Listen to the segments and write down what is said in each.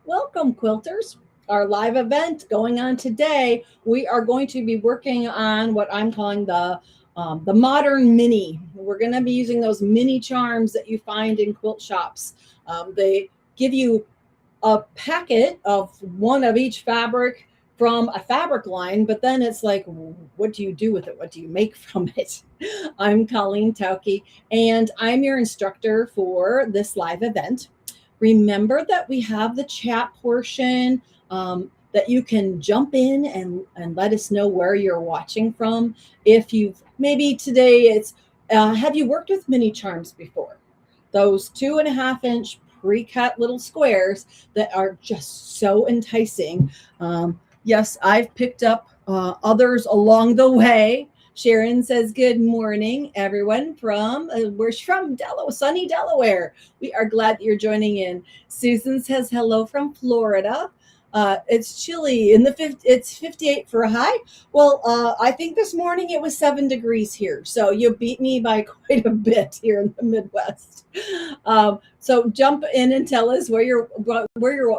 Welcome, quilters. Our live event going on today. We are going to be working on what I'm calling the modern mini. We're going to be using those mini charms that you find in quilt shops. They give you a packet of one of each fabric from a fabric line, but then it's like, what do you do with it? What do you make from it? I'm Colleen Tauke, and I'm your instructor for this live event. Remember that we have the chat portion that you can jump in and let us know where you're watching from. If you've maybe today it's have you worked with mini charms before? Those 2.5 inch pre-cut little squares that are just so enticing. Yes, I've picked up others along the way. Sharon says, "Good morning, everyone from we're from sunny Delaware. We are glad that you're joining in." Susan says, "Hello from Florida. It's chilly in the it's 58 for a high. Well, I think this morning it was 7 degrees here, so you beat me by quite a bit here in the Midwest. So jump in and tell us where you're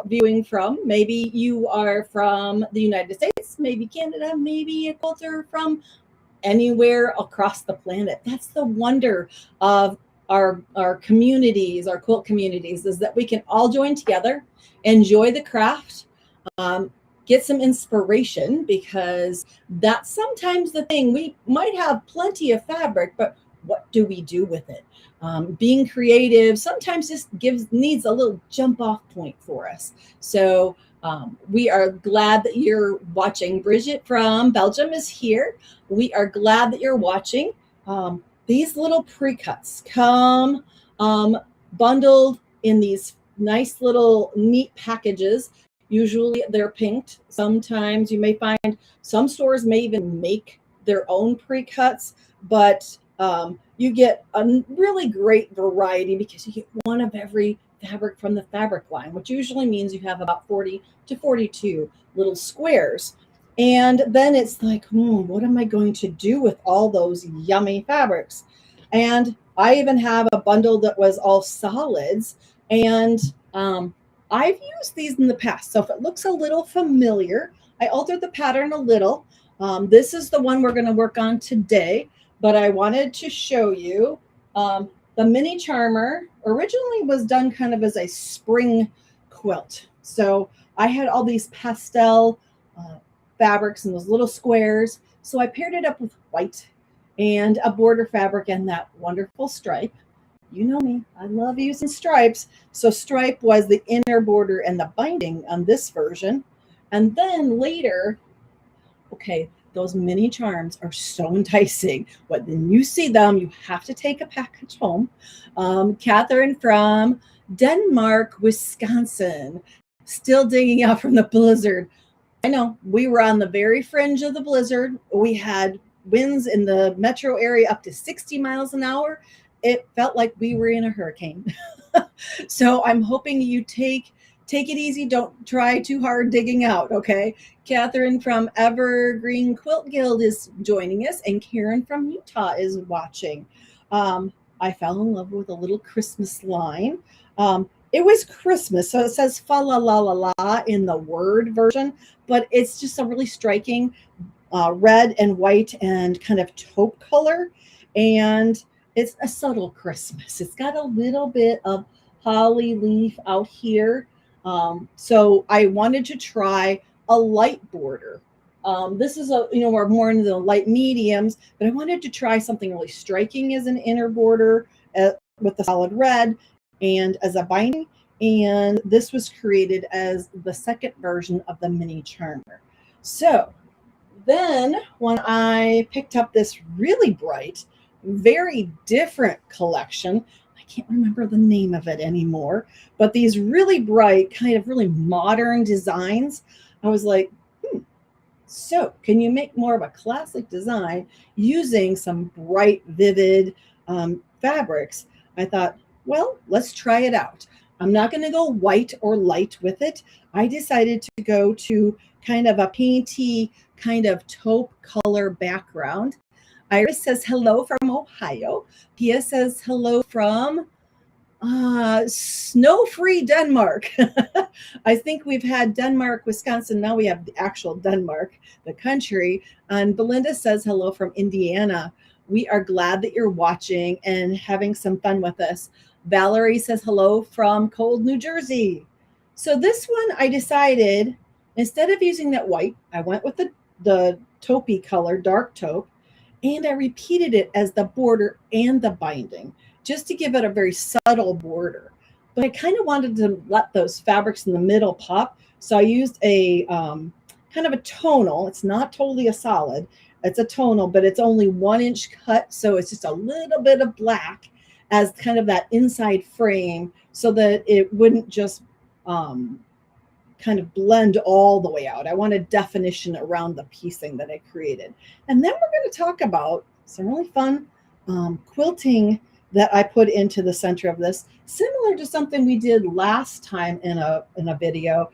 viewing from. Maybe you are from the United States, maybe Canada, maybe a quilter from anywhere across the planet. That's the wonder of our communities, our quilt communities, is that we can all join together, enjoy the craft, um, get some inspiration, because that's sometimes the thing. We might have plenty of fabric, but what do we do with it? Being creative sometimes just gives needs a little jump off point for us. So we are glad that you're watching. Bridget from Belgium is here. We are glad that you're watching. These little pre-cuts come bundled in these nice little neat packages. Usually they're pinked. Sometimes you may find some stores may even make their own pre-cuts, but you get a really great variety because you get one of every fabric from the fabric line, which usually means you have about 40 to 42 little squares. And then it's like, what am I going to do with all those yummy fabrics? And I even have a bundle that was all solids. And I've used these in the past. So if it looks a little familiar, I altered the pattern a little. This is the one we're going to work on today, but I wanted to show you the mini charmer originally was done kind of as a spring quilt. So I had all these pastel fabrics and those little squares. So I paired it up with white and a border fabric and that wonderful stripe. You know me, I love using stripes. So stripe was the inner border and the binding on this version. And then later, okay, those mini charms are so enticing. When you see them, you have to take a package home. Catherine from Denmark, Wisconsin, still digging out from the blizzard. I know we were on the very fringe of the blizzard. We had winds in the metro area up to 60 miles an hour. It felt like we were in a hurricane. So I'm hoping you take it easy. Don't try too hard digging out, okay? Catherine from Evergreen Quilt Guild is joining us, and Karen from Utah is watching. I fell in love with a little Christmas line. It was Christmas, so it says fa la la la la in the word version, but it's just a really striking red and white and kind of taupe color. And it's a subtle Christmas. It's got a little bit of holly leaf out here. So I wanted to try a light border. This is we're more into the light mediums, but I wanted to try something really striking as an inner border with the solid red and as a binding. And this was created as the second version of the mini charmer. So then when I picked up this really bright, very different collection, I can't remember the name of it anymore, but these really bright, kind of really modern designs, I was like, so can you make more of a classic design using some bright, vivid fabrics? I thought, well, let's try it out. I'm not going to go white or light with it. I decided to go to kind of a painty, kind of taupe color background. Iris says hello from Ohio. Pia says hello from Snow-free Denmark. I think we've had Denmark, Wisconsin. Now we have the actual Denmark, the country. And Belinda says hello from Indiana. We are glad that you're watching and having some fun with us. Valerie says hello from cold New Jersey. So this one, I decided instead of using that white, I went with the taupey color, dark taupe, and I repeated it as the border and the binding, just to give it a very subtle border. But I kind of wanted to let those fabrics in the middle pop. So I used a kind of a tonal. It's not totally a solid. It's a tonal, but it's only 1 inch cut. So it's just a little bit of black as kind of that inside frame so that it wouldn't just kind of blend all the way out. I wanted definition around the piecing that I created. And then we're going to talk about some really fun quilting that I put into the center of this, similar to something we did last time in a video,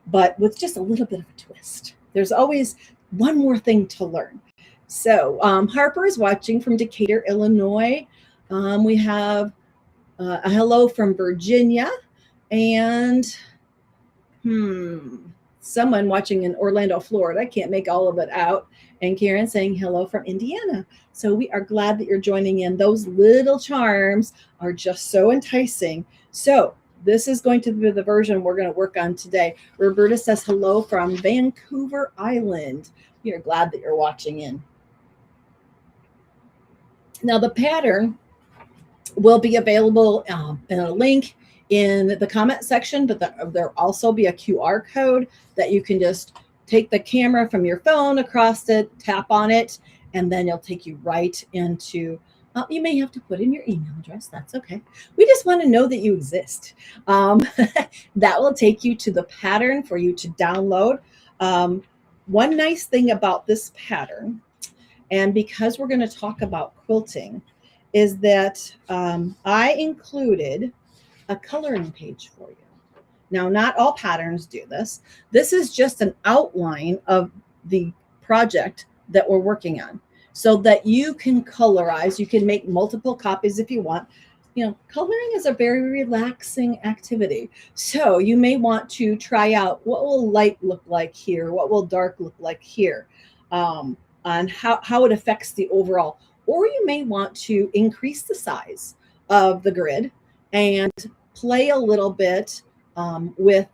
but with just a little bit of a twist. There's always one more thing to learn. So Harper is watching from Decatur, Illinois. We have a hello from Virginia, and someone watching in Orlando, Florida. I can't make all of it out. And Karen saying hello from Indiana. So we are glad that you're joining in. Those little charms are just so enticing. So this is going to be the version we're going to work on today. Roberta says hello from Vancouver Island. We are glad that you're watching in. Now the pattern will be available in a link in the comment section, but there'll also be a QR code that you can just take the camera from your phone across it, tap on it, and then it'll take you right into, you may have to put in your email address. That's okay. We just want to know that you exist. That will take you to the pattern for you to download. One nice thing about this pattern, and because we're going to talk about quilting, is that I included a coloring page for you. Now, not all patterns do this. This is just an outline of the project that we're working on so that you can colorize. You can make multiple copies if you want. You know, coloring is a very relaxing activity. So you may want to try out what will light look like here, what will dark look like here, on how it affects the overall. Or you may want to increase the size of the grid and play a little bit with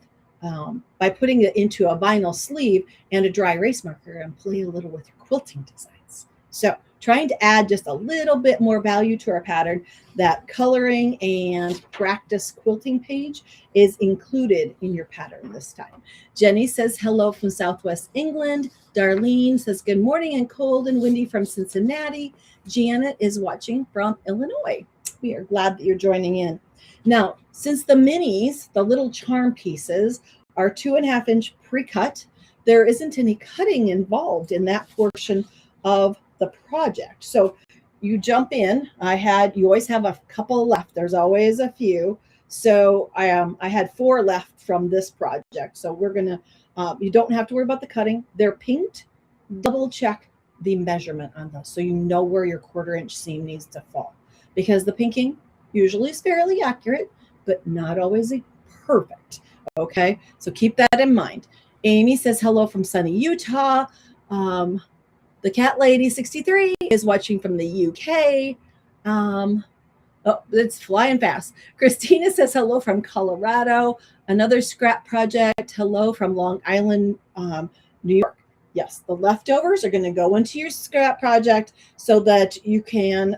by putting it into a vinyl sleeve and a dry erase marker and play a little with your quilting designs. So trying to add just a little bit more value to our pattern. That coloring and practice quilting page is included in your pattern this time. Jenny says hello from Southwest England. Darlene says good morning and cold and windy from Cincinnati. Janet is watching from Illinois. We are glad that you're joining in. Now, since the minis, the little charm pieces, are 2.5 inch pre-cut, there isn't any cutting involved in that portion of the project. So you jump in. You always have a couple left. There's always a few. So I had 4 left from this project. So we're gonna, you don't have to worry about the cutting. They're pinked. Double check the measurement on those so you know where your 1/4 inch seam needs to fall, because the pinking usually is fairly accurate, but not always perfect. Okay, so keep that in mind. Amy says hello from sunny Utah. The cat lady 63 is watching from the UK. Oh, it's flying fast. Christina says hello from Colorado. Another scrap project. Hello from Long Island, New York. Yes, the leftovers are going to go into your scrap project so that you can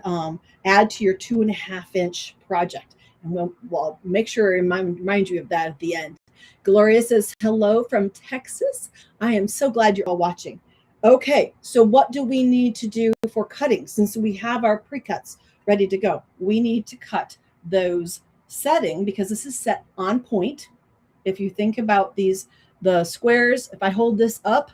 add to your 2.5 inch project. And we'll make sure to remind you of that at the end. Gloria says hello from Texas. I am so glad you're all watching. Okay, so what do we need to do for cutting? Since we have our pre-cuts ready to go, we need to cut those setting, because this is set on point. If you think about the squares, if I hold this up,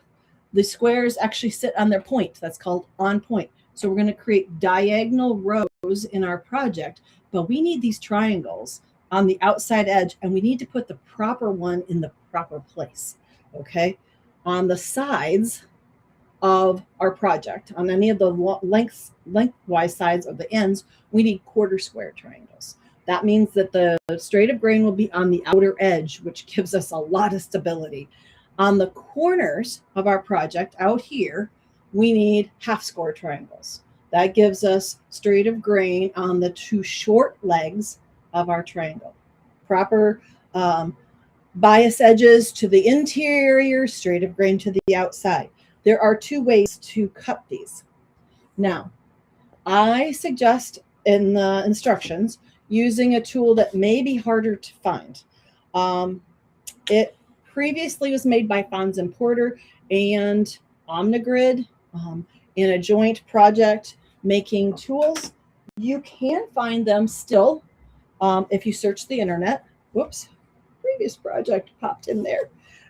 the squares actually sit on their point. That's called on point. So we're going to create diagonal rows in our project, but we need these triangles on the outside edge, and we need to put the proper one in the proper place. Okay, on the sides of our project, on any of the lengthwise sides of the ends, we need 1/4 square triangles. That means that the straight of grain will be on the outer edge, which gives us a lot of stability. On the corners of our project out here, we need half square triangles. That gives us straight of grain on the two short legs of our triangle. Proper bias edges to the interior, straight of grain to the outside. There are two ways to cut these. Now, I suggest in the instructions using a tool that may be harder to find. It previously was made by Fons and Porter and Omnigrid in a joint project making tools. You can find them still if you search the internet. Whoops, previous project popped in there.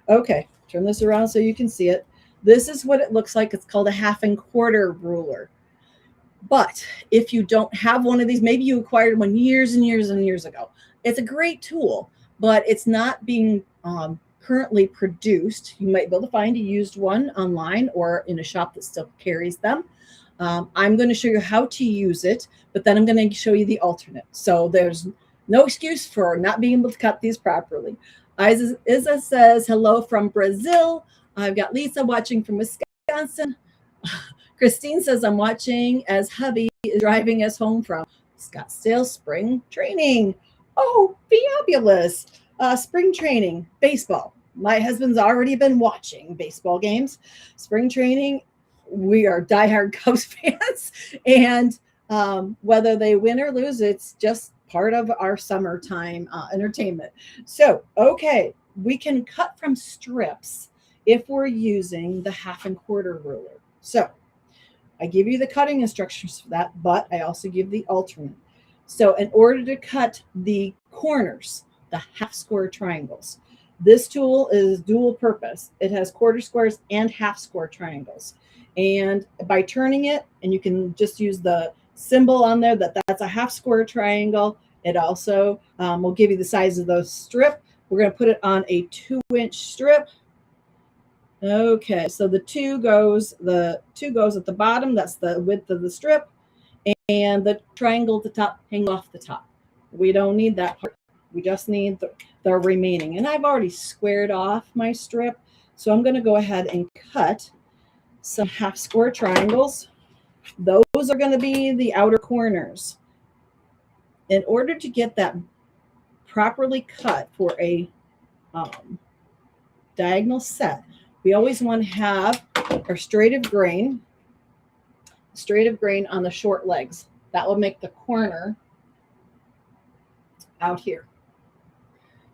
Okay, turn this around so you can see it. This is what it looks like. It's called a 1/2 1/4 ruler. But if you don't have one of these, maybe you acquired one years and years and years ago. It's a great tool, but it's not being currently produced. You might be able to find a used one online or in a shop that still carries them. I'm going to show you how to use it, but then I'm going to show you the alternate. So there's no excuse for not being able to cut these properly. Isa says, hello from Brazil. I've got Lisa watching from Wisconsin. Christine says, I'm watching as hubby is driving us home from Scottsdale spring training. Oh, fabulous. Spring training, baseball. My husband's already been watching baseball games. Spring training, we are diehard Cubs fans. And whether they win or lose, it's just part of our summertime entertainment. So, okay, we can cut from strips if we're using the 1/2 1/4 ruler. So, I give you the cutting instructions for that, but I also give the alternate. So in order to cut the corners, the half square triangles, this tool is dual purpose. It has 1/4 squares and half square triangles. And by turning it, and you can just use the symbol on there that's a half square triangle. It also will give you the size of the strip. We're going to put it on a 2-inch strip. Okay, so the two goes at the bottom. That's the width of the strip, and the triangle at the top hang off the top. We don't need that part. We just need the remaining. And I've already squared off my strip, so I'm going to go ahead and cut some half square triangles. Those are going to be the outer corners. In order to get that properly cut for a diagonal set, we always want to have our straight of grain on the short legs. That will make the corner out here.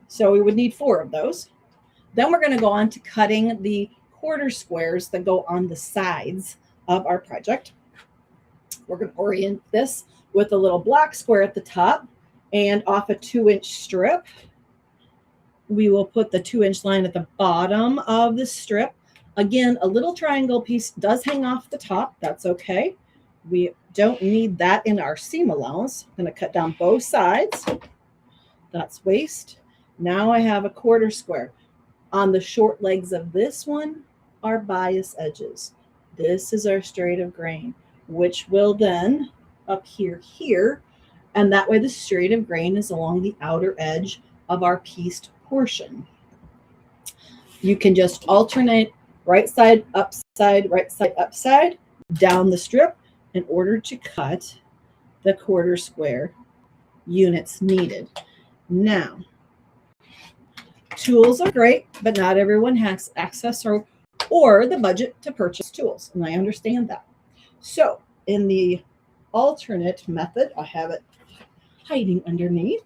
So we would need 4 of those. Then we're going to go on to cutting the 1/4 squares that go on the sides of our project. We're going to orient this with a little black square at the top and off a 2-inch strip. We will put the 2-inch line at the bottom of the strip. Again, a little triangle piece does hang off the top. That's okay. We don't need that in our seam allowance. I'm going to cut down both sides. That's waist. Now I have a 1/4 square. On the short legs of this one are bias edges. This is our straight of grain, which will then appear here. And that way the straight of grain is along the outer edge of our pieced portion. You can just alternate right side, up side, right side, up side, down the strip in order to cut the 1/4 square units needed. Now, tools are great, but not everyone has access or the budget to purchase tools, and I understand that. So in the alternate method, I have it hiding underneath,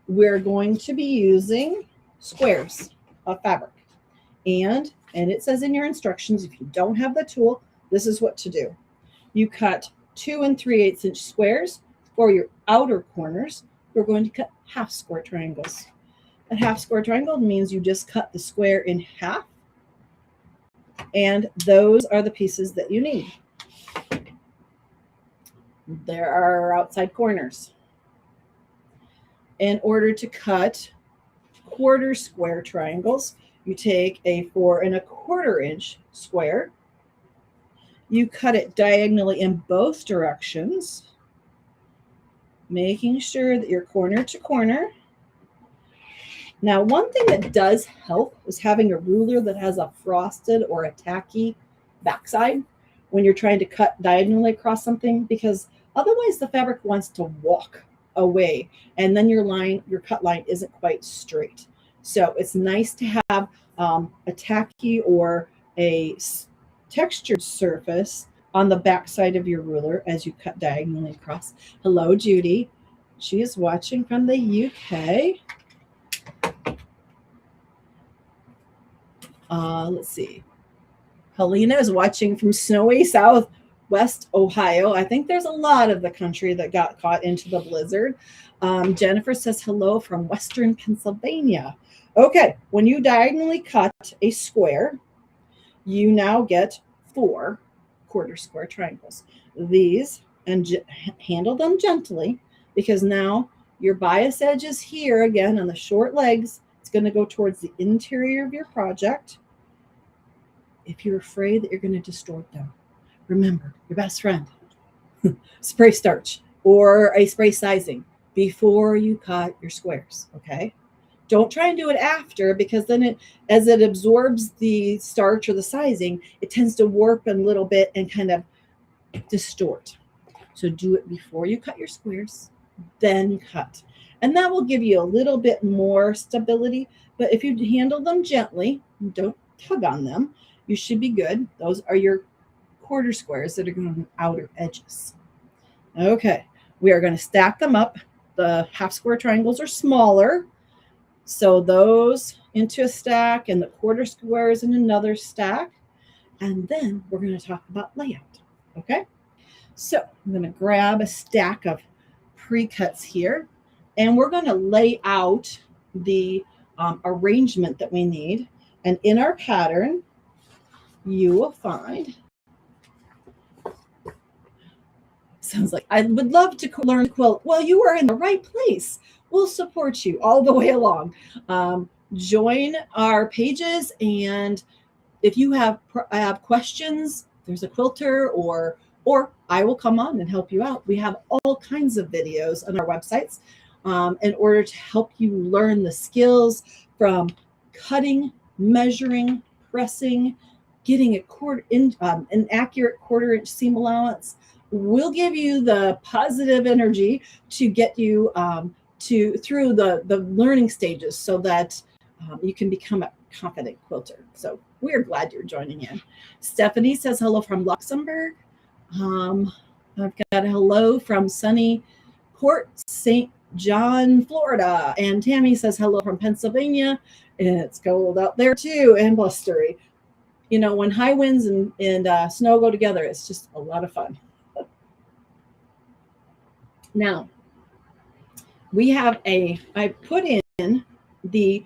we're going to be using squares of fabric. And it says in your instructions, if you don't have the tool, this is what to do. You cut 2 3/8 inch squares for your outer corners. We're going to cut half square triangles. A half square triangle means you just cut the square in half. And those are the pieces that you need. There are our outside corners. In order to cut 1/4 square triangles, you take a 4 1/4 inch square. You cut it diagonally in both directions. making sure that you're corner to corner. Now, one thing that does help is having a ruler that has a frosted or a tacky backside when you're trying to cut diagonally across something, because otherwise the fabric wants to walk away and then your cut line isn't quite straight. So it's nice to have a tacky or a textured surface on the backside of your ruler as you cut diagonally across. Hello, Judy. She is watching from the UK. Let's see. Helena is watching from snowy southwest Ohio. I think there's a lot of the country that got caught into the blizzard. Jennifer says hello from western Pennsylvania. Okay, when you diagonally cut a square, you now get 4 quarter square triangles. These, and handle them gently, because now your bias edge is here again on the short legs. It's going to go towards the interior of your project. If you're afraid that you're going to distort them, remember your best friend, spray starch or a spray sizing before you cut your squares, okay? Don't try and do it after, because then as it absorbs the starch or the sizing, it tends to warp a little bit and kind of distort. So do it before you cut your squares, then cut. And that will give you a little bit more stability. But if you handle them gently, don't tug on them, you should be good. Those are your quarter squares that are going on the outer edges. Okay, we are going to stack them up. The half square triangles are smaller, so those into a stack and the quarter squares in another stack. And then we're going to talk about layout. Okay, so I'm going to grab a stack of pre-cuts here, and we're going to lay out the arrangement that we need. And in our pattern, you will find, sounds like I would love to learn to quilt. Well, you are in the right place. We'll support you all the way along. Join our pages, and if you have questions, there's a quilter, or I will come on and help you out. We have all kinds of videos on our websites in order to help you learn the skills from cutting, measuring, pressing, getting an accurate quarter-inch seam allowance. We'll give you the positive energy to get you through the learning stages, so that you can become a confident quilter. So we're glad you're joining in. Stephanie says hello from Luxembourg. I've got a hello from sunny Port St. John, Florida. And Tammy says hello from Pennsylvania. It's cold out there too, and blustery. You know, when high winds and snow go together, it's just a lot of fun. Now, I put in the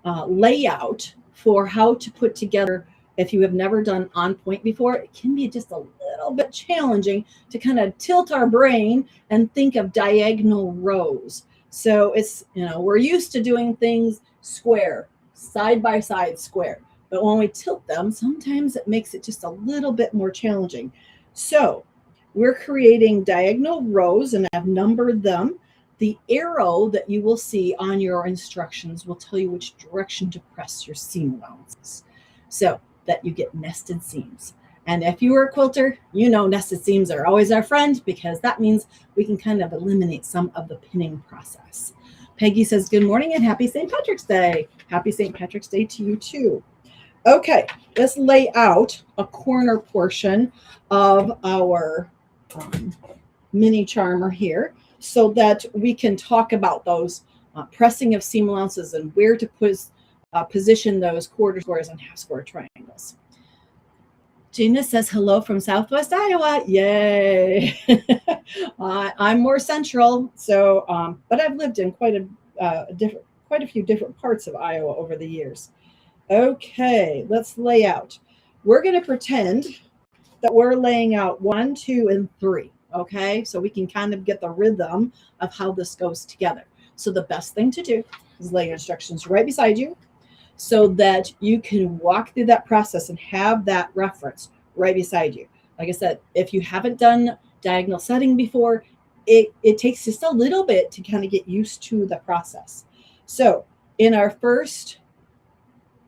layout for how to put together. If you have never done on point before, it can be just a little bit challenging to kind of tilt our brain and think of diagonal rows. So it's, we're used to doing things square, side by side square. But when we tilt them, sometimes it makes it just a little bit more challenging. So we're creating diagonal rows, and I've numbered them. The arrow that you will see on your instructions will tell you which direction to press your seam allowances, so that you get nested seams. And if you are a quilter, you know nested seams are always our friend, because that means we can kind of eliminate some of the pinning process. Peggy says, good morning and happy St. Patrick's Day. Happy St. Patrick's Day to you too. Okay, let's lay out a corner portion of our mini charmer here, so that we can talk about those pressing of seam allowances and where to position those quarter squares and half square triangles. Gina says hello from Southwest Iowa. Yay! I'm more central, so but I've lived in quite a few different parts of Iowa over the years. Okay, let's lay out. We're going to pretend that we're laying out 1, 2, and 3. Okay, so we can kind of get the rhythm of how this goes together. So the best thing to do is lay your instructions right beside you, so that you can walk through that process and have that reference right beside you. Like I said, if you haven't done diagonal setting before, it takes just a little bit to kind of get used to the process. So in our first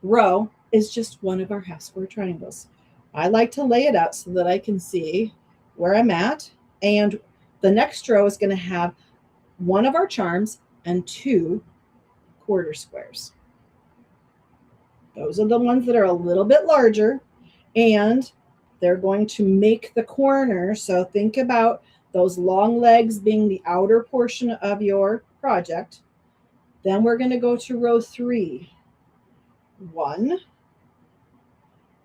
row is just one of our half square triangles. I like to lay it out so that I can see where I'm at. And the next row is going to have one of our charms and 2 quarter squares. Those are the ones that are a little bit larger, and they're going to make the corner. So think about those long legs being the outer portion of your project. Then we're going to go to row 3. 1.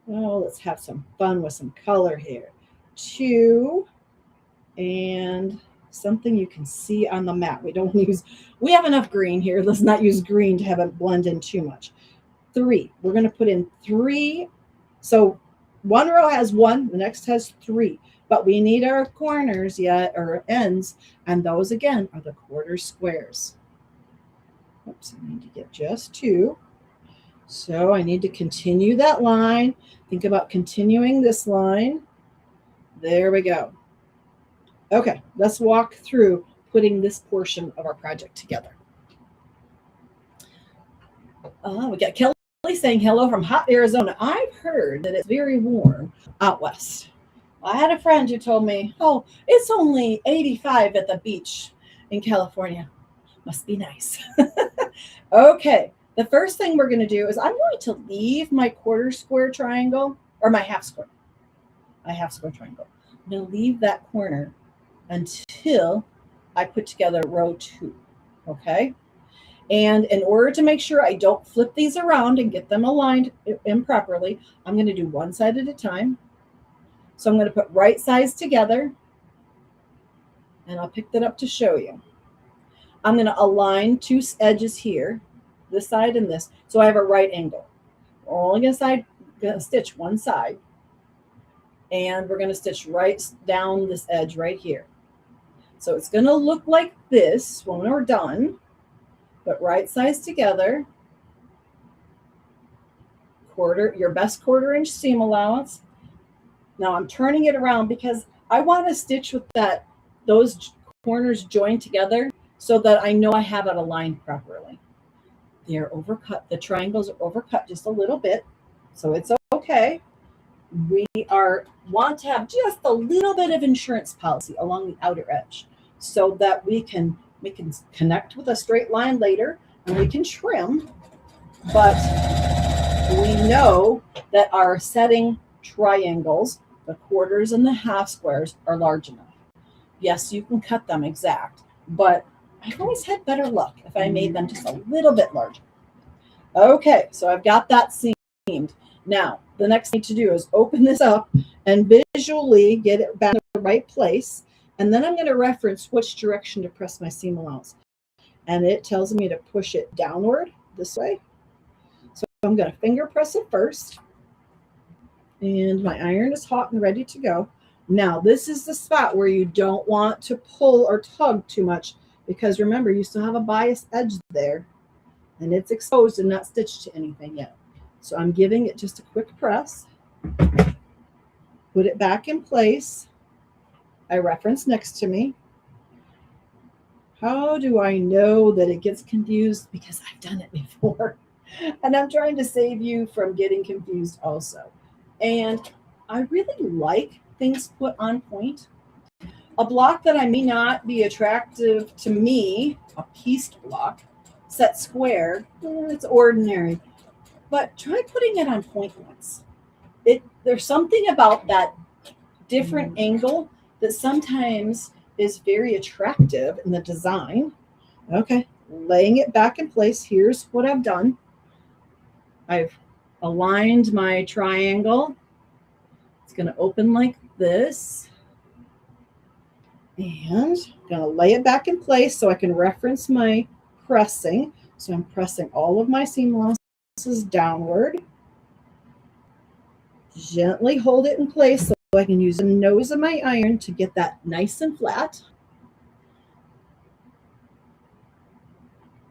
Oh, let's have some fun with some color here. 2, and something you can see on the mat. We have enough green here. Let's not use green to have it blend in too much. 3. We're going to put in 3. So one row has 1, the next has 3. But we need our corners yet, or ends, and those again are the quarter squares. Oops, I need to get just 2. So I need to continue that line. Think about continuing this line. There we go. Okay, let's walk through putting this portion of our project together. We got Kelly saying hello from hot Arizona. I've heard that it's very warm out west. I had a friend who told me, oh, it's only 85 at the beach in California. Must be nice. Okay, the first thing we're going to do is I'm going to leave my quarter square triangle, or my half square triangle. I'm going to leave that corner until I put together row 2, okay? And in order to make sure I don't flip these around and get them aligned improperly, I'm going to do one side at a time. So I'm going to put right sides together, and I'll pick that up to show you. I'm going to align 2 edges here, this side and this, so I have a right angle. We're only going to stitch one side, and we're going to stitch right down this edge right here. So it's going to look like this when we're done, but right sides together, your best 1/4 inch seam allowance. Now I'm turning it around because I want to stitch with those corners joined together so that I know I have it aligned properly. They're overcut. The triangles are overcut just a little bit, so it's okay. We want to have just a little bit of insurance policy along the outer edge so that we can connect with a straight line later and we can trim, but we know that our setting triangles, the quarters and the half squares, are large enough. Yes, you can cut them exact, but I've always had better luck if I made them just a little bit larger. Okay, so I've got that seamed. Now, the next thing to do is open this up and visually get it back in the right place. And then I'm going to reference which direction to press my seam allowance. And it tells me to push it downward this way. So I'm going to finger press it first. And my iron is hot and ready to go. Now, this is the spot where you don't want to pull or tug too much, because remember, you still have a biased edge there, and it's exposed and not stitched to anything yet. So I'm giving it just a quick press. Put it back in place. I reference next to me. How do I know that it gets confused? Because I've done it before. And I'm trying to save you from getting confused also. And I really like things put on point. A block that I may not be attractive to me, a pieced block, set square, it's ordinary. But try putting it on point once. There's something about that different angle that sometimes is very attractive in the design. Okay, laying it back in place. Here's what I've done. I've aligned my triangle. It's going to open like this. And I'm going to lay it back in place so I can reference my pressing. So I'm pressing all of my seam allowances downward. Gently hold it in place so I can use the nose of my iron to get that nice and flat.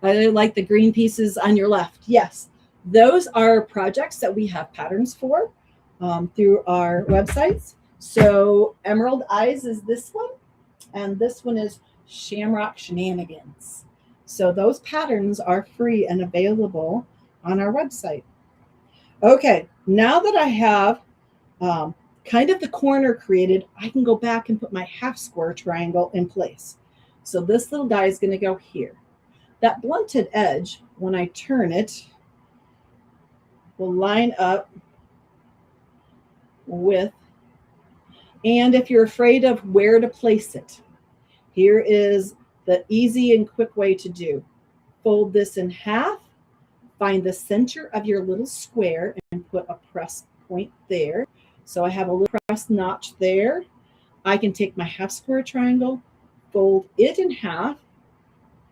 I really like the green pieces on your left. Yes, those are projects that we have patterns for through our websites. So Emerald Eyes is this one, and this one is Shamrock Shenanigans. So those patterns are free and available on our website. Okay, now that I have kind of the corner created, I can go back and put my half square triangle in place. So this little guy is going to go here. That blunted edge, when I turn it, will line up with, and if you're afraid of where to place it, here is the easy and quick way to do. Fold this in half, find the center of your little square and put a press point there. So I have a little press notch there. I can take my half square triangle, fold it in half,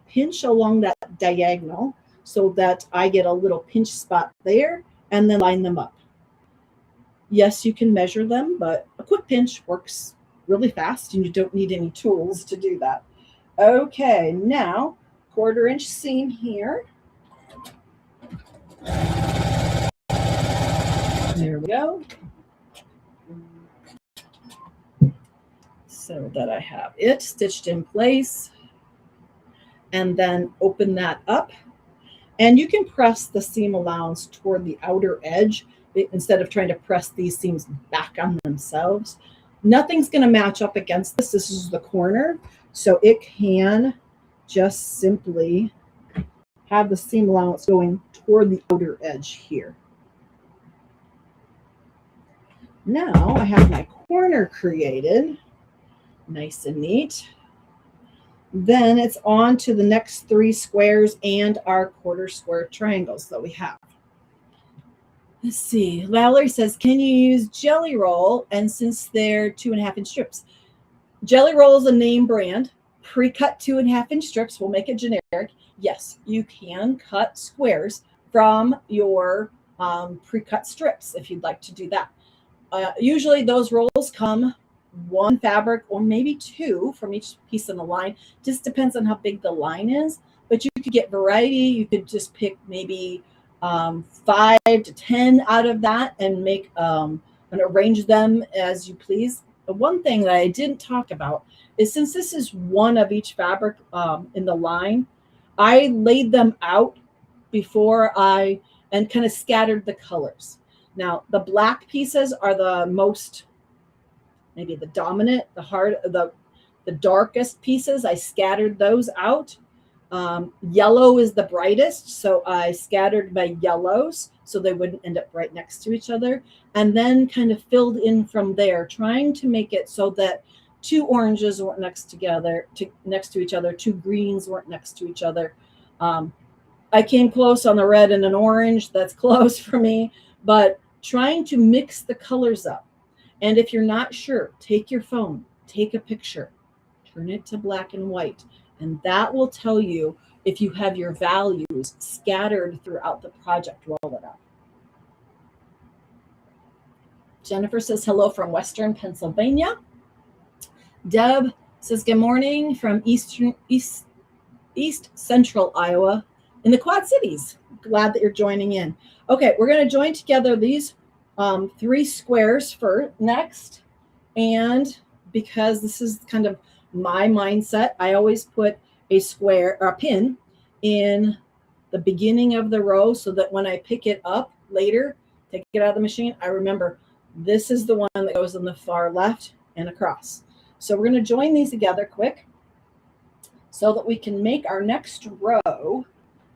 pinch along that diagonal so that I get a little pinch spot there, and then line them up. Yes, you can measure them, but a quick pinch works really fast and you don't need any tools to do that. Okay, now 1/4 inch seam here. There we go. So that I have it stitched in place, and then open that up. And you can press the seam allowance toward the outer edge instead of trying to press these seams back on themselves. Nothing's going to match up against this. This is the corner, so it can just simply have the seam allowance going toward the outer edge here. Now I have my corner created, nice and neat. Then it's on to the next 3 squares and our 1/4 square triangles that we have. Let's see. Valerie says, can you use Jelly Roll? And since they're 2.5 inch strips, Jelly Roll is a name brand. Pre-cut 2.5 inch strips will make it generic. Yes, you can cut squares from your pre-cut strips if you'd like to do that. Usually those rolls come 1 fabric or maybe 2 from each piece in the line. Just depends on how big the line is, but you could get variety. You could just pick maybe 5 to 10 out of that and make and arrange them as you please. The one thing that I didn't talk about is, since this is 1 of each fabric in the line, I laid them out before and kind of scattered the colors. Now the black pieces are the most, maybe the dominant, the darkest pieces. I scattered those out. Yellow is the brightest, so I scattered my yellows so they wouldn't end up right next to each other, and then kind of filled in from there, trying to make it so that 2 oranges weren't next to each other, 2 greens weren't next to each other. I came close on the red and an orange. That's close for me, but trying to mix the colors up. And if you're not sure, take your phone, take a picture, turn it to black and white, and that will tell you if you have your values scattered throughout the project well enough. Jennifer says hello from Western Pennsylvania. Deb says good morning from East Central Iowa in the Quad Cities. Glad that you're joining in. Okay, we're going to join together these 3 squares for next. And because this is kind of my mindset, I always put a square or a pin in the beginning of the row so that when I pick it up later, take it out of the machine, I remember this is the one that goes on the far left and across. So we're going to join these together quick so that we can make our next row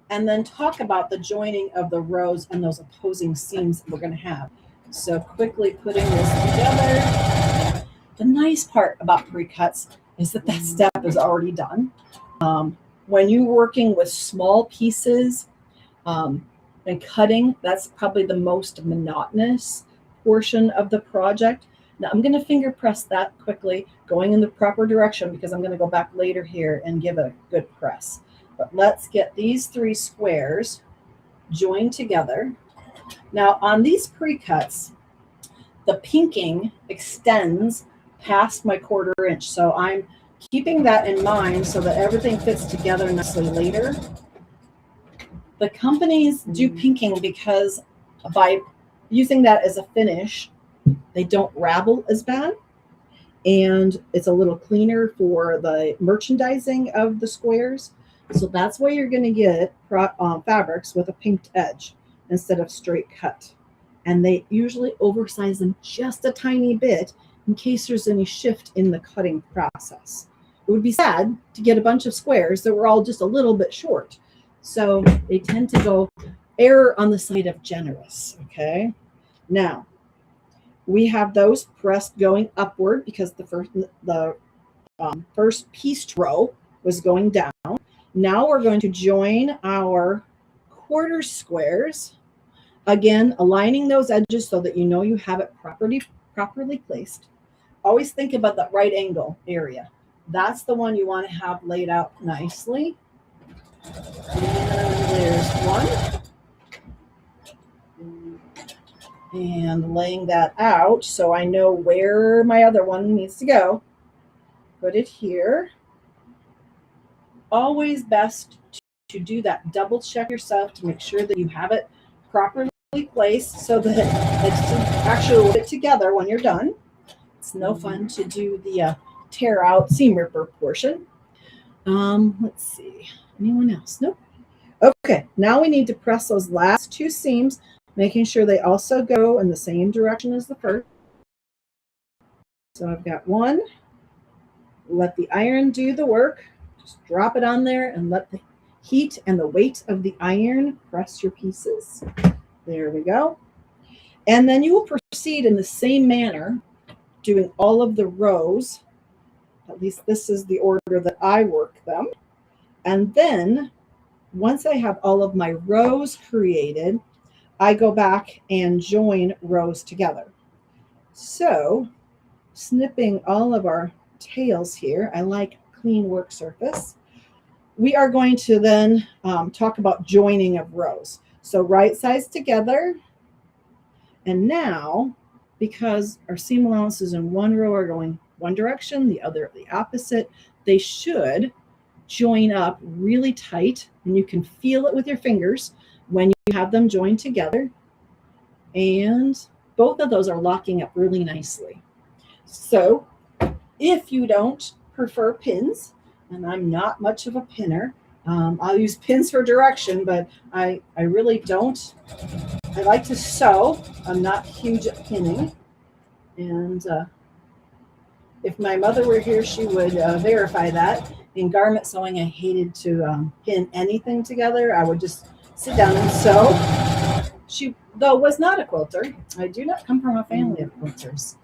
and then talk about the joining of the rows and those opposing seams that we're going to have. So quickly putting this together. The nice part about pre-cuts is that that step is already done. When you're working with small pieces and cutting, that's probably the most monotonous portion of the project. Now I'm going to finger press that quickly, going in the proper direction, because I'm going to go back later here and give a good press. But let's get these 3 squares joined together. Now on these pre-cuts, the pinking extends past my 1/4 inch. So I'm keeping that in mind so that everything fits together nicely later. The companies do pinking because by using that as a finish, they don't ravel as bad. and it's a little cleaner for the merchandising of the squares. So that's why you're going to get fabrics with a pinked edge instead of straight cut. And they usually oversize them just a tiny bit in case there's any shift in the cutting process. It would be sad to get a bunch of squares that were all just a little bit short. So they tend to go err on the side of generous, okay? Now, we have those pressed going upward because the first pieced row was going down. Now we're going to join our quarter squares. Again, aligning those edges so that you know you have it properly placed. Always think about that right angle area. That's the one you want to have laid out nicely. And there's one. And laying that out so I know where my other one needs to go. Put it here. Always best to do that. Double check yourself to make sure that you have it properly placed so that it's actually fit together when you're done. It's no fun to do the tear out seam ripper portion. Let's see. Anyone else? Nope. Okay, now we need to press those last two seams, making sure they also go in the same direction as the first. So I've got one. Let the iron do the work. Just drop it on there and let the heat and the weight of the iron press your pieces. There we go. And then you will proceed in the same manner, doing all of the rows. At least this is the order that I work them. And then once I have all of my rows created, I go back and join rows together. So snipping all of our tails here, I like clean work surface. We are going to then talk about joining of rows. So right sides together. And now, because our seam allowances in one row are going one direction, the other the opposite, they should join up really tight, and you can feel it with your fingers when you have them joined together. And both of those are locking up really nicely. So if you don't prefer pins, and I'm not much of a pinner, I'll use pins for direction, but I really don't. I like to sew. I'm not huge at pinning. And if my mother were here, she would verify that. In garment sewing, I hated to pin anything together. I would just sit down and sew. She, though, was not a quilter. I do not come from a family of quilters.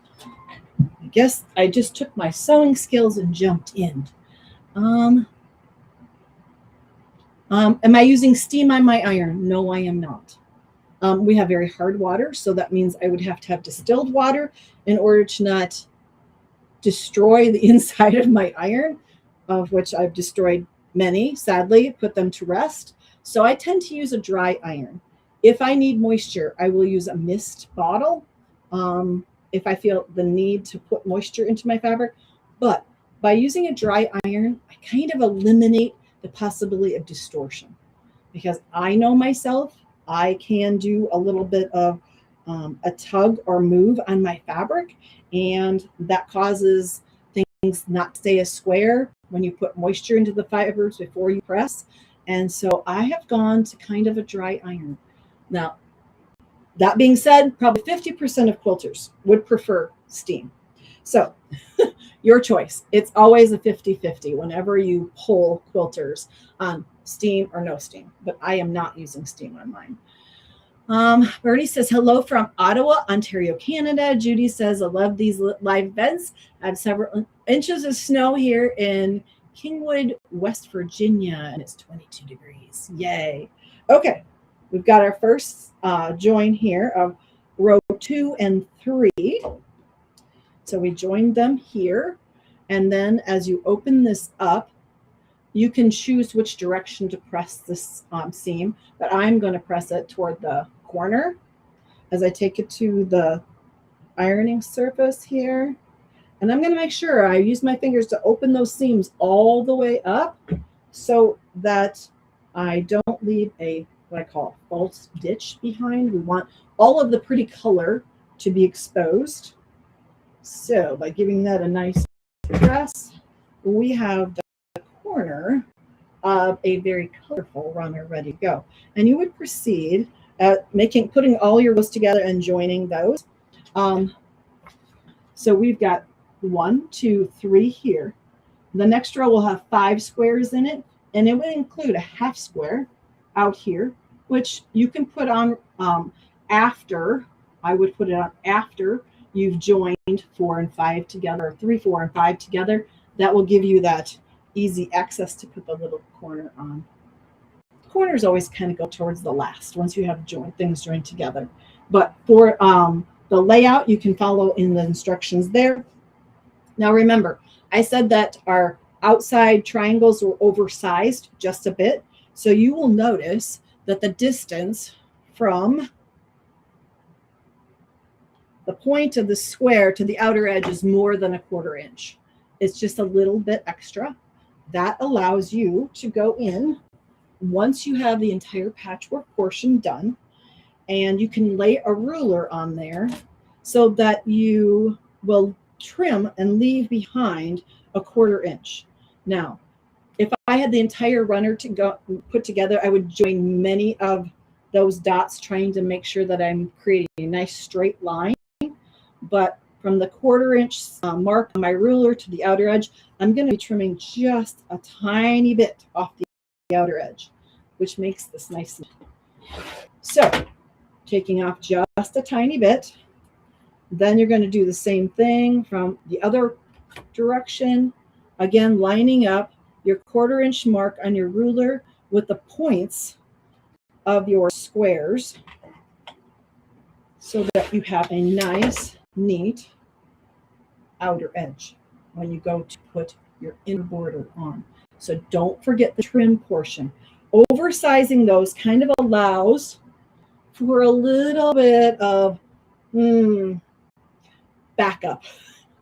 I guess I just took my sewing skills and jumped in. Am I using steam on my iron? No, I am not. We have very hard water, so that means I would have to have distilled water in order to not destroy the inside of my iron, of which I've destroyed many, sadly, put them to rest. So I tend to use a dry iron. If I need moisture, I will use a mist bottle if I feel the need to put moisture into my fabric. But by using a dry iron, I kind of eliminate the possibility of distortion, because I know myself, I can do a little bit of a tug or move on my fabric, and that causes things not to stay as square when you put moisture into the fibers before you press. And so I have gone to kind of a dry iron. Now, that being said, probably 50% of quilters would prefer steam. So your choice. It's always a 50-50 whenever you poll quilters on steam or no steam, but I am not using steam on mine. Bernie says, hello from Ottawa, Ontario, Canada. Judy says, I love these live events. I have several inches of snow here in Kingwood, West Virginia, and it's 22 degrees. Yay. Okay, we've got our first join here of row 2 and 3. So we joined them here. And then as you open this up, you can choose which direction to press this seam, but I'm going to press it toward the corner as I take it to the ironing surface here. And I'm going to make sure I use my fingers to open those seams all the way up so that I don't leave a, what I call a false ditch behind. We want all of the pretty color to be exposed. So by giving that a nice press, we have the corner of a very colorful runner ready to go. And you would proceed at putting all your rows together and joining those. So we've got 1, 2, 3 here. The next row will have 5 squares in it, and it would include a half square out here, which you can put on after. I would put it on after you've joined 4 and 5 together, or 3, 4, and 5 together. That will give you that easy access to put the little corner on. Corners always kind of go towards the last once you have things joined together. But for the layout, you can follow in the instructions there. Now remember, I said that our outside triangles were oversized just a bit. So you will notice that the distance from the point of the square to the outer edge is more than 1/4 inch. It's just a little bit extra. That allows you to go in once you have the entire patchwork portion done, and you can lay a ruler on there so that you will trim and leave behind 1/4 inch. Now, if I had the entire runner to go put together, I would join many of those dots, trying to make sure that I'm creating a nice straight line. But from the 1/4 inch mark on my ruler to the outer edge, I'm going to be trimming just a tiny bit off the outer edge, which makes this nice. So taking off just a tiny bit, then you're going to do the same thing from the other direction. Again, lining up your 1/4 inch mark on your ruler with the points of your squares so that you have a nice, neat outer edge when you go to put your inner border on. So don't forget the trim portion. Oversizing those kind of allows for a little bit of backup.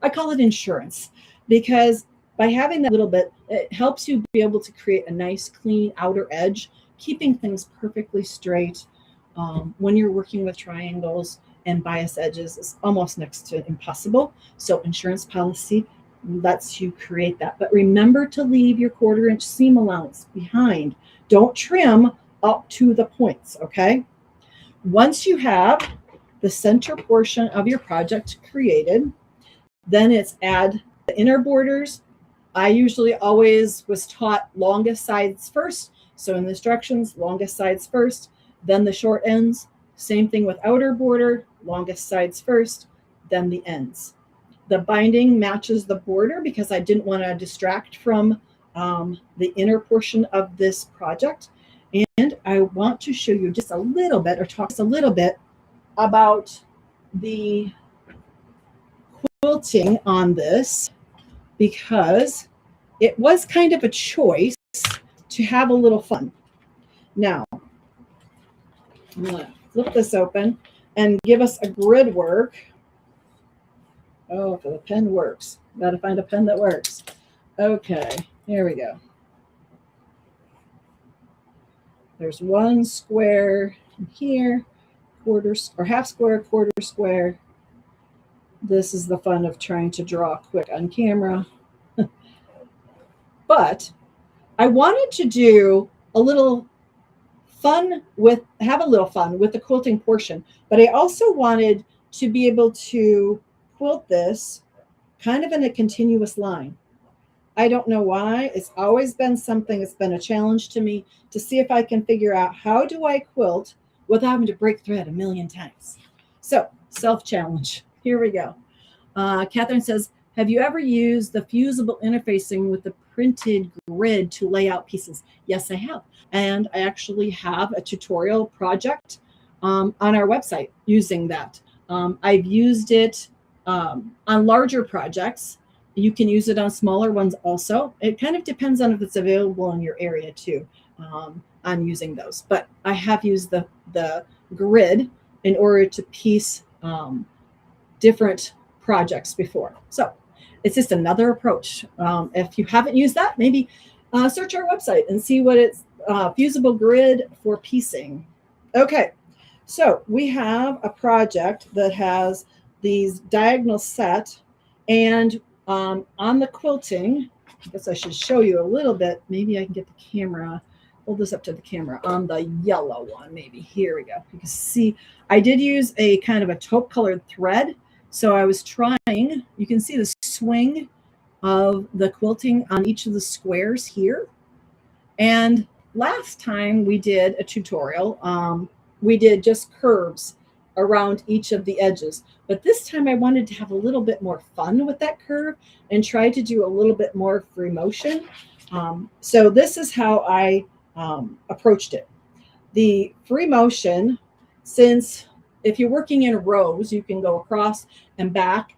I call it insurance, because by having that little bit, it helps you be able to create a nice, clean outer edge, keeping things perfectly straight. When you're working with triangles and bias edges, is almost next to impossible. So insurance policy lets you create that. But remember to leave your 1/4 inch seam allowance behind. Don't trim up to the points, okay? Once you have the center portion of your project created, then it's add the inner borders. I usually always was taught longest sides first. So in the instructions, longest sides first, then the short ends. Same thing with outer border, longest sides first, then the ends. The binding matches the border because I didn't want to distract from the inner portion of this project. And I want to show you just a little bit, or talk a little bit about the quilting on this, because it was kind of a choice to have a little fun. Now, I'm going to flip this open and give us a grid work. Oh, if the pen works. Got to find a pen that works. Okay, here we go. There's 1 square here, quarters or half square, 1/4 square. This is the fun of trying to draw quick on camera. But I wanted to do a little fun with, have a little fun with the quilting portion, but I also wanted to be able to quilt this kind of in a continuous line. I don't know why. It's always been something that's been a challenge to me to see if I can figure out how do I quilt without having to break thread a million times. So self-challenge. Here we go. Catherine says, have you ever used the fusible interfacing with the printed grid to lay out pieces? Yes, I have. And I actually have a tutorial project on our website using that. I've used it on larger projects. You can use it on smaller ones also. It kind of depends on if it's available in your area too, on using those. But I have used the grid in order to piece different projects before. So it's just another approach. If you haven't used that, maybe search our website and see what it's fusible grid for piecing. Okay, so we have a project that has these diagonal set And on the quilting, I guess I should show you a little bit. Maybe I can get the camera, hold this up to the camera on the yellow one. Maybe here we go. You can see I did use a kind of a taupe colored thread. So I was trying, you can see the swing of the quilting on each of the squares here. And last time we did a tutorial, we did just curves around each of the edges. But this time I wanted to have a little bit more fun with that curve and try to do a little bit more free motion. So this is how I approached it. The free motion, since if you're working in rows, you can go across and back,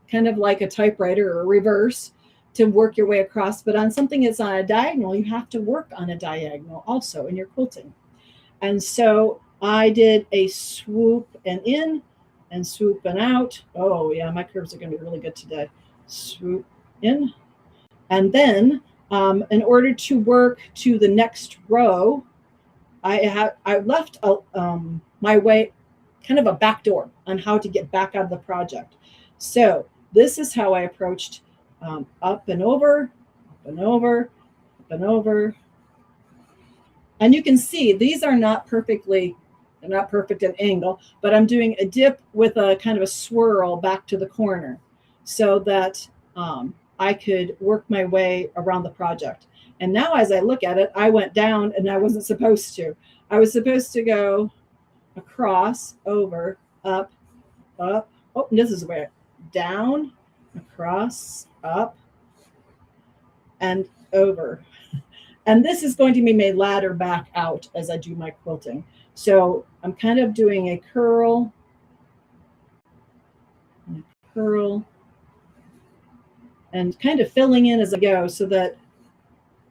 kind of like a typewriter or a reverse to work your way across. But on something that's on a diagonal, you have to work on a diagonal also in your quilting. And so I did a swoop and in and swoop and out. Oh yeah, my curves are going to be really good today. Swoop in. And then in order to work to the next row, I left my way kind of a back door on how to get back out of the project. So this is how I approached up and over, up and over, up and over. And you can see these are not perfectly, they're not perfect at angle, but I'm doing a dip with a kind of a swirl back to the corner so that I could work my way around the project. And now as I look at it, I went down and I wasn't supposed to. I was supposed to go across, over, up, up. Oh, this is where down, across, up, and over. And this is going to be my ladder back out as I do my quilting. So I'm kind of doing a curl, and a curl, and kind of filling in as I go so that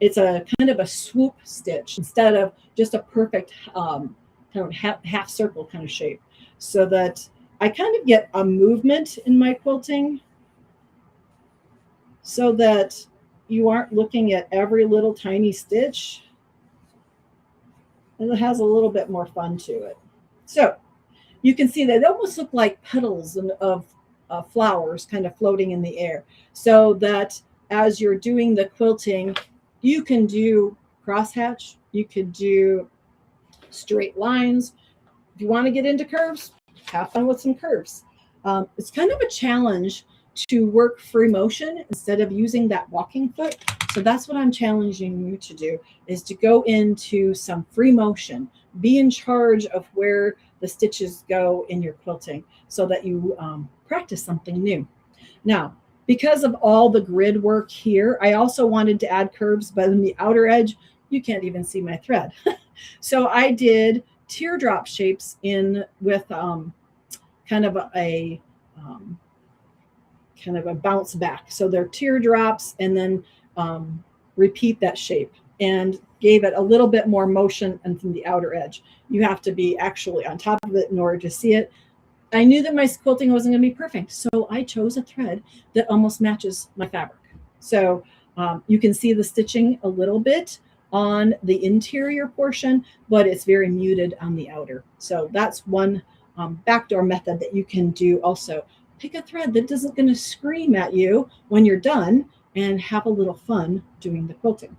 it's a kind of a swoop stitch instead of just a perfect kind of half circle kind of shape, so that I kind of get a movement in my quilting so that you aren't looking at every little tiny stitch, and it has a little bit more fun to it. So you can see that they almost look like petals of flowers kind of floating in the air, so that as you're doing the quilting, you can do crosshatch, you could do straight lines. If you want to get into curves, have fun with some curves. It's kind of a challenge to work free motion instead of using that walking foot. So that's what I'm challenging you to do, is to go into some free motion, be in charge of where the stitches go in your quilting so that you practice something new. Now, because of all the grid work here, I also wanted to add curves, but in the outer edge, you can't even see my thread. So I did teardrop shapes in with kind of a bounce back. So they're teardrops, and then repeat that shape and gave it a little bit more motion and from the outer edge. You have to be actually on top of it in order to see it. I knew that my quilting wasn't going to be perfect, so I chose a thread that almost matches my fabric. So you can see the stitching a little bit on the interior portion, but it's very muted on the outer. So that's one backdoor method that you can do also. Pick a thread that isn't going to scream at you when you're done and have a little fun doing the quilting.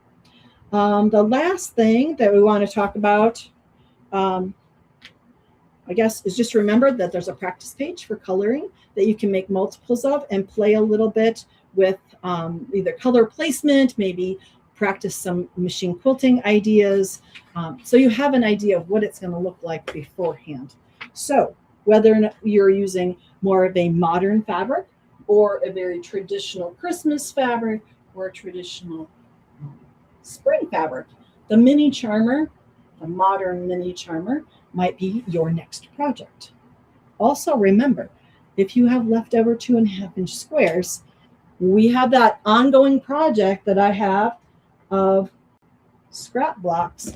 The last thing that we want to talk about, I guess, is just remember that there's a practice page for coloring that you can make multiples of and play a little bit with either color placement, maybe practice some machine quilting ideas, so you have an idea of what it's going to look like beforehand. So whether or not you're using more of a modern fabric or a very traditional Christmas fabric or a traditional spring fabric, the mini charmer, the modern mini charmer, might be your next project. Also remember, if you have leftover 2.5-inch squares, we have that ongoing project that I have of scrap blocks.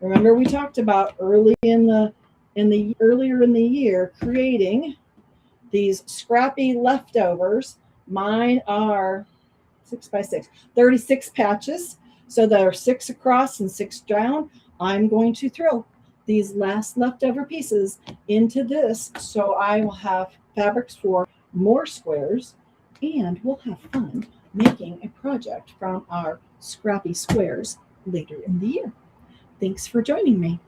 Remember, we talked about earlier in the year creating these scrappy leftovers. Mine are 6x6, 36 patches. So there are 6 across and 6 down. I'm going to throw these last leftover pieces into this, so I will have fabrics for more squares and we'll have fun making a project from our scrappy squares later in the year. Thanks for joining me.